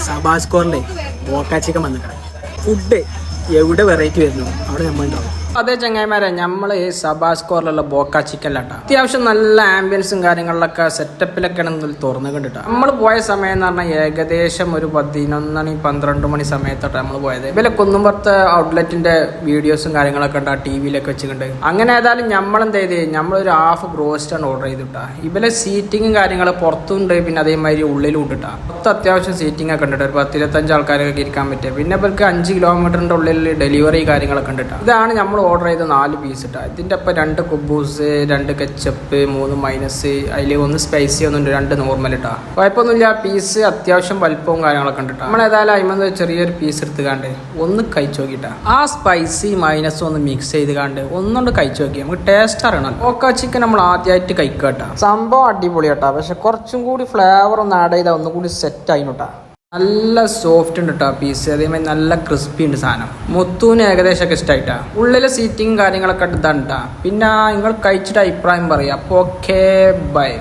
സബാസ്കോറിലെ ബോക്ക chicken വന്നിട്ടാണ് food എവിടെ variety വരുന്നു അവിടെ നമ്മൾ ഉണ്ടാവും. അതേ ചങ്ങായിമാരെ, നമ്മൾ സബാസ്കോറിലുള്ള ബോക്ക ചിക്കനിലാട്ടാ അത്യാവശ്യം നല്ല ആംബിയൻസും കാര്യങ്ങളിലൊക്കെ സെറ്റപ്പിലൊക്കെ ആണെന്ന് തുറന്നു കണ്ടിട്ടാ നമ്മൾ പോയ സമയം എന്ന് പറഞ്ഞാൽ ഏകദേശം ഒരു 11-12 മണി സമയത്തോട്ട് നമ്മൾ പോയത്. ഇവലെ കുന്നുംപുറത്ത് ഔട്ട്ലെറ്റിന്റെ വീഡിയോസും കാര്യങ്ങളൊക്കെ ഉണ്ട് ആ TV-യിലൊക്കെ വെച്ചിട്ടുണ്ട്. അങ്ങനെ ഏതായാലും നമ്മളെന്ത് ചെയ്ത് നമ്മളൊരു ഹാഫ് ബ്രോസ്റ്റാണ് ഓർഡർ ചെയ്തിട്ടാ. ഇവലെ സീറ്റിങ്ങും കാര്യങ്ങൾ പുറത്തുണ്ട്, പിന്നെ അതേമാതിരി ഉള്ളിലും ഉണ്ടിട്ടാ. മൊത്തം അത്യാവശ്യം സീറ്റിംഗ് ഒക്കെ ഉണ്ട്, ഒരു 10-25 ആൾക്കാരൊക്കെ ഇരിക്കാൻ പറ്റുക. പിന്നെ ഇവർക്ക് 5 കിലോമീറ്ററിന്റെ ഉള്ളിൽ ഡെലിവറി കാര്യങ്ങളൊക്കെ ഉണ്ട്. ഇതാണ് നമ്മൾ ഓർഡർ ചെയ്ത 4 പീസ് ഇട്ടാ. ഇതിന്റെ ഒപ്പം 2 കുബൂസ്, 2 കെച്ചപ്പ്, 3 മൈനസ്, അതിൽ 1 സ്പൈസി, 2 നോർമൽ ഇട്ടാ. കുഴപ്പമൊന്നുമില്ല. പീസ് അത്യാവശ്യം വലിപ്പവും കാര്യങ്ങളൊക്കെ ഉണ്ട്. നമ്മൾ ഏതായാലും അതിമന്ന് ചെറിയൊരു പീസ് എടുത്തുകാണ്ട് ഒന്ന് കഴിച്ചു നോക്കിട്ടാ. ആ സ്പൈസി മൈനസ് ഒന്ന് മിക്സ് ചെയ്ത് കാണ്ട് ഒന്നുകൊണ്ട് കഴിച്ചു നോക്കി നമുക്ക് ടേസ്റ്റ് അറിയണം. ബോക്ക ചിക്കൻ നമ്മൾ ആദ്യമായിട്ട് കഴിക്കട്ടാ. സംഭവം അടിപൊളിയാട്ടാ, പക്ഷെ കുറച്ചും കൂടി ഫ്ലേവർ ഒന്ന് ആഡ് ചെയ്താൽ ഒന്നുകൂടി സെറ്റ് ആയിട്ടാ. നല്ല സോഫ്റ്റ് ഉണ്ട് കേട്ടോ പീസ്, അതേമാതിരി നല്ല ക്രിസ്പി ഉണ്ട് സാധനം. മുത്തൂന് ഏകദേശമൊക്കെ ഇഷ്ടമായിട്ടാ. ഉള്ളിലെ സീറ്റിങ് കാര്യങ്ങളൊക്കെ ഇതാണ്ടാ. പിന്നെ നിങ്ങൾ കഴിച്ചിട്ട് അഭിപ്രായം പറയാം. അപ്പോൾ ഓക്കെ, ബൈ.